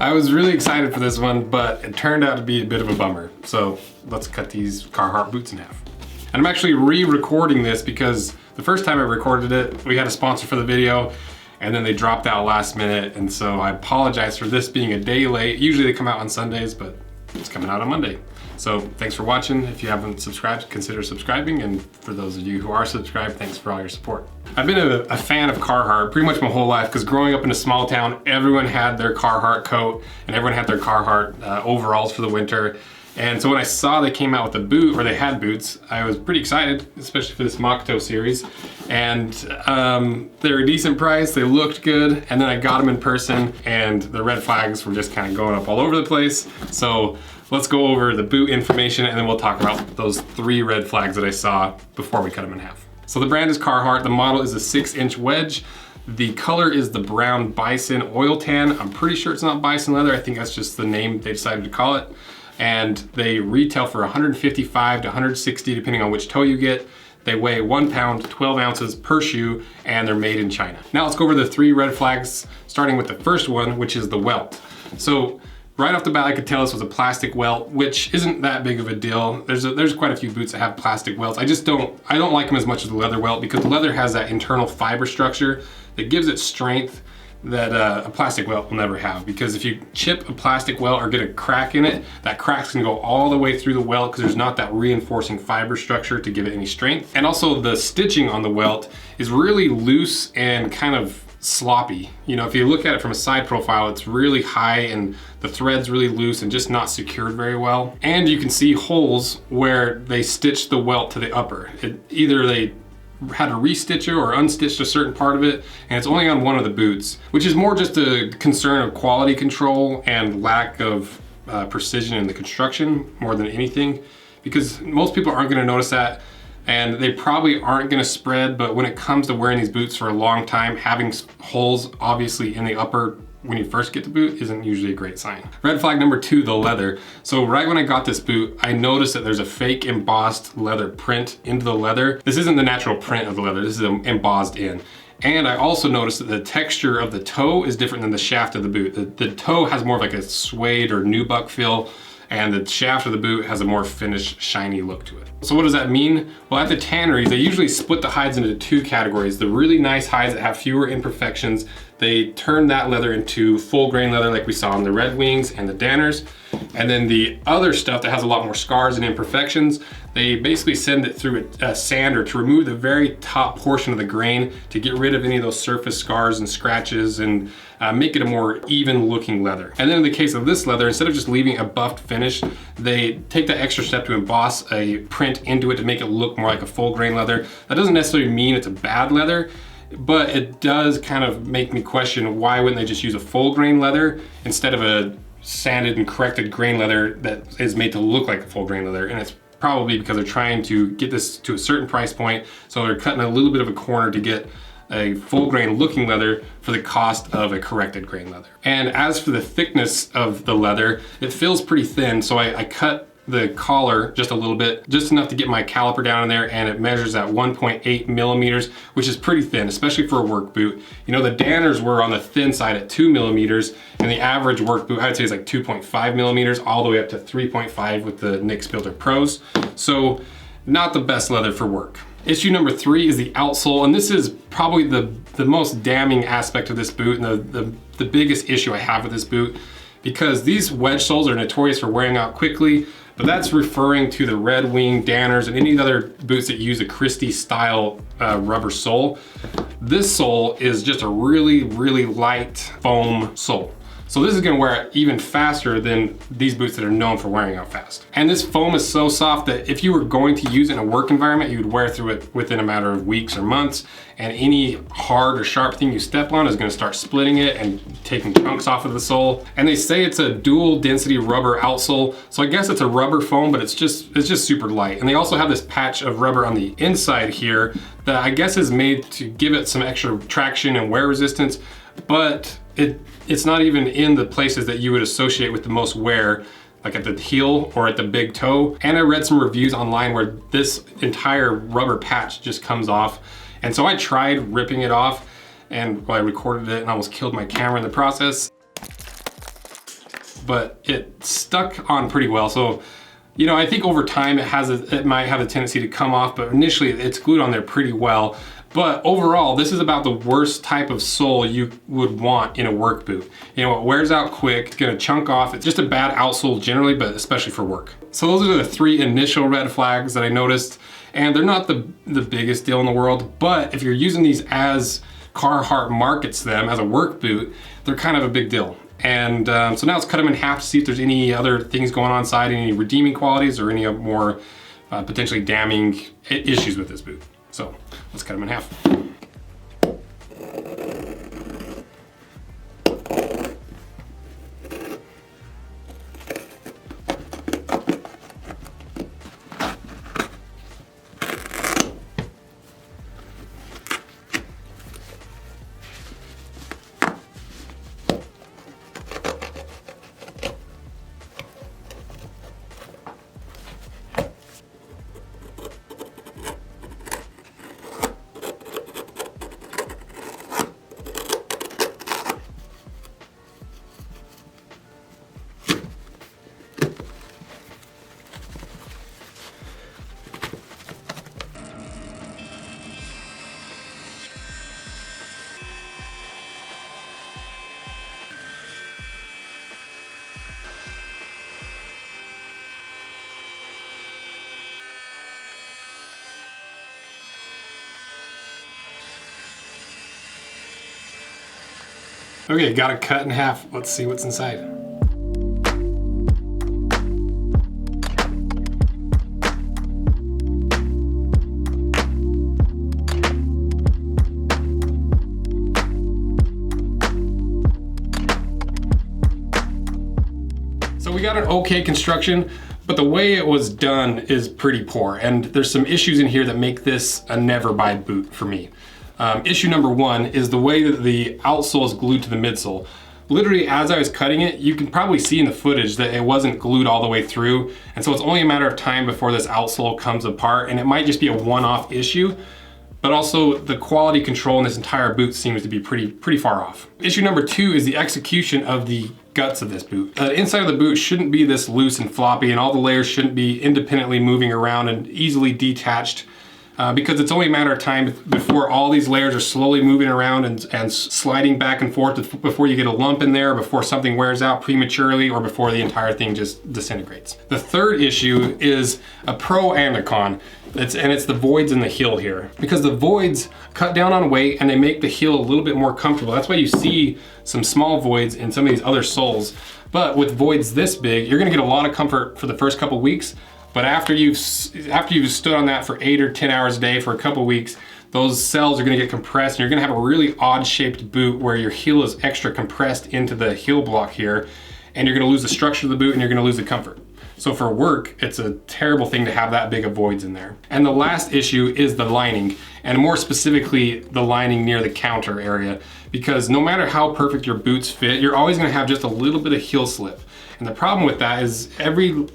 I was really excited for this one, but it turned out to be a bit of a bummer. So let's cut these Carhartt boots in half. And I'm actually re-recording this because the first time I recorded it, we had a sponsor for the video, and then they dropped out last minute, and so I apologize for this being a day late. Usually they come out on Sundays, but it's coming out on Monday. So thanks for watching. If you haven't subscribed, consider subscribing, and for those of you who are subscribed, thanks for all your support. I've been a fan of Carhartt pretty much my whole life, because growing up in a small town, everyone had their Carhartt coat, and everyone had their Carhartt overalls for the winter. And so when I saw they came out with a boot, or they had boots, I was pretty excited, especially for this mock toe series. And they were a decent price, they looked good, and then I got them in person, and the red flags were just kind of going up all over the place. So let's go over the boot information, and then we'll talk about those 3 red flags that I saw before we cut them in half. So the brand is Carhartt, the model is a 6-inch wedge. The color is the brown bison oil tan. I'm pretty sure it's not bison leather, I think that's just the name they decided to call it. And they retail for $155 to $160 depending on which toe you get. They weigh 1 pound, 12 ounces per shoe, and they're made in China. Now let's go over the 3 red flags, starting with the first one, which is the welt. So right off the bat, I could tell this was a plastic welt, which isn't that big of a deal. There's quite a few boots that have plastic welts. I don't like them as much as the leather welt, because the leather has that internal fiber structure that gives it strength that a plastic welt will never have. Because if you chip a plastic welt or get a crack in it, that crack's gonna go all the way through the welt, because there's not that reinforcing fiber structure to give it any strength. And also the stitching on the welt is really loose and kind of sloppy. You know, if you look at it from a side profile, it's really high and the thread's really loose and just not secured very well. And you can see holes where they stitched the welt to the upper. Either they had to restitch it or unstitched a certain part of it, and it's only on one of the boots, which is more just a concern of quality control and lack of precision in the construction more than anything, because most people aren't going to notice that, and they probably aren't going to spread. But when it comes to wearing these boots for a long time, having holes obviously in the upper when you first get the boot isn't usually a great sign. Red flag number 2, the leather. So right when I got this boot, I noticed that there's a fake embossed leather print into the leather. This isn't the natural print of the leather, this is embossed in. And I also noticed that the texture of the toe is different than the shaft of the boot. The toe has more of like a suede or nubuck feel, and the shaft of the boot has a more finished, shiny look to it. So what does that mean? Well, at the tanneries, they usually split the hides into 2 categories. The really nice hides that have fewer imperfections, they turn that leather into full grain leather like we saw on the Red Wings and the Danners. And then the other stuff that has a lot more scars and imperfections, they basically send it through a sander to remove the very top portion of the grain to get rid of any of those surface scars and scratches and make it a more even looking leather. And then in the case of this leather, instead of just leaving a buffed finish, they take that extra step to emboss a print into it to make it look more like a full grain leather. That doesn't necessarily mean it's a bad leather, but it does kind of make me question, why wouldn't they just use a full grain leather instead of a sanded and corrected grain leather that is made to look like a full grain leather? And it's probably because they're trying to get this to a certain price point, so they're cutting a little bit of a corner to get a full grain looking leather for the cost of a corrected grain leather. And as for the thickness of the leather, it feels pretty thin, so I cut the collar just a little bit, just enough to get my caliper down in there, and it measures at 1.8 millimeters, which is pretty thin, especially for a work boot. You know, the Danners were on the thin side at 2 millimeters, and the average work boot, I would say, is like 2.5 millimeters, all the way up to 3.5 with the Nick Spilder Pros. So not the best leather for work. Issue number 3 is the outsole, and this is probably the most damning aspect of this boot, and the biggest issue I have with this boot, because these wedge soles are notorious for wearing out quickly, but that's referring to the Red Wing, Danners, and any other boots that use a Christie style rubber sole. This sole is just a really, really light foam sole. So this is gonna wear out even faster than these boots that are known for wearing out fast. And this foam is so soft that if you were going to use it in a work environment, you would wear through it within a matter of weeks or months, and any hard or sharp thing you step on is gonna start splitting it and taking chunks off of the sole. And they say it's a dual density rubber outsole, so I guess it's a rubber foam, but it's just super light. And they also have this patch of rubber on the inside here that I guess is made to give it some extra traction and wear resistance, but it's not even in the places that you would associate with the most wear, like at the heel or at the big toe. And I read some reviews online where this entire rubber patch just comes off. And so I tried ripping it off, and I recorded it and almost killed my camera in the process. but it stuck on pretty well. So, you know, I think over time it might have a tendency to come off, but initially it's glued on there pretty well. But overall, this is about the worst type of sole you would want in a work boot. You know, it wears out quick, it's gonna chunk off. It's just a bad outsole generally, but especially for work. So those are the 3 initial red flags that I noticed, and they're not the biggest deal in the world, but if you're using these as Carhartt markets them as a work boot, they're kind of a big deal. And so now let's cut them in half to see if there's any other things going on inside, any redeeming qualities or any more potentially damning issues with this boot. So let's cut them in half. Okay, got it cut in half. Let's see what's inside. So we got an okay construction, but the way it was done is pretty poor. And there's some issues in here that make this a never buy boot for me. Issue number 1 is the way that the outsole is glued to the midsole. Literally, as I was cutting it, you can probably see in the footage that it wasn't glued all the way through. And so it's only a matter of time before this outsole comes apart, and it might just be a one-off issue, but also the quality control in this entire boot seems to be pretty far off. Issue number 2 is the execution of the guts of this boot. The inside of the boot shouldn't be this loose and floppy, and all the layers shouldn't be independently moving around and easily detached. Because it's only a matter of time before all these layers are slowly moving around and sliding back and forth before you get a lump in there, before something wears out prematurely, or before the entire thing just disintegrates. The third issue is a pro and a con. It's the voids in the heel here. Because the voids cut down on weight and they make the heel a little bit more comfortable. That's why you see some small voids in some of these other soles. But with voids this big, you're gonna get a lot of comfort for the first couple weeks. But after you've stood on that for 8 or 10 hours a day for a couple weeks, those cells are gonna get compressed and you're gonna have a really odd shaped boot where your heel is extra compressed into the heel block here, and you're gonna lose the structure of the boot and you're gonna lose the comfort. So for work, it's a terrible thing to have that big of voids in there. And the last issue is the lining, and more specifically, the lining near the counter area. Because no matter how perfect your boots fit, you're always gonna have just a little bit of heel slip. And the problem with that is every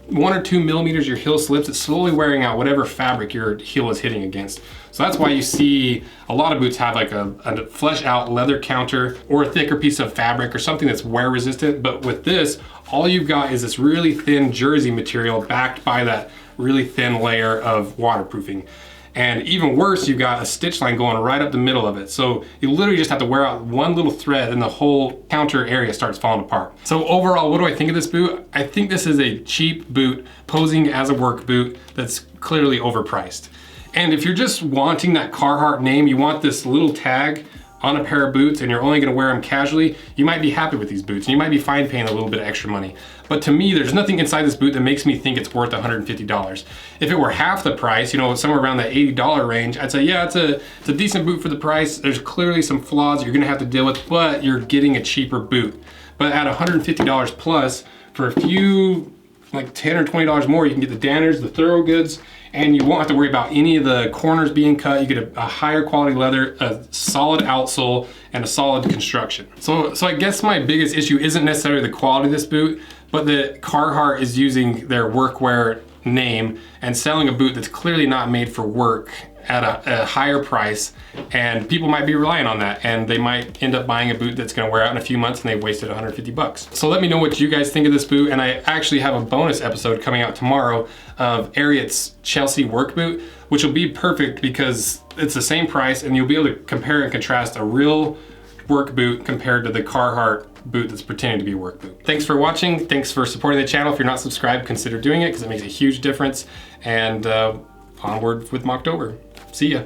1 or 2 millimeters your heel slips, it's slowly wearing out whatever fabric your heel is hitting against. So that's why you see a lot of boots have like a flesh out leather counter or a thicker piece of fabric or something that's wear resistant. But with this, all you've got is this really thin jersey material backed by that really thin layer of waterproofing. And even worse, you've got a stitch line going right up the middle of it. So you literally just have to wear out one little thread and the whole counter area starts falling apart. So overall, what do I think of this boot? I think this is a cheap boot posing as a work boot that's clearly overpriced. And if you're just wanting that Carhartt name, you want this little tag on a pair of boots and you're only gonna wear them casually, you might be happy with these boots and you might be fine paying a little bit of extra money. But to me, there's nothing inside this boot that makes me think it's worth $150. If it were half the price, you know, somewhere around that $80 range, I'd say, yeah, it's a decent boot for the price. There's clearly some flaws you're gonna have to deal with, but you're getting a cheaper boot. But at $150 plus, for a few, like $10 or $20 more, you can get the Danners, the Thorough Goods, and you won't have to worry about any of the corners being cut. You get a higher quality leather, a solid outsole, and a solid construction. So I guess my biggest issue isn't necessarily the quality of this boot, but that Carhartt is using their workwear name and selling a boot that's clearly not made for work at a higher price, and people might be relying on that, and they might end up buying a boot that's gonna wear out in a few months and they've wasted 150 bucks. So let me know what you guys think of this boot, and I actually have a bonus episode coming out tomorrow of Ariat's Chelsea work boot, which will be perfect because it's the same price and you'll be able to compare and contrast a real work boot compared to the Carhartt boot that's pretending to be a work boot. Thanks for watching. Thanks for supporting the channel. If you're not subscribed, consider doing it because it makes a huge difference. And onward with Mocktober. See ya.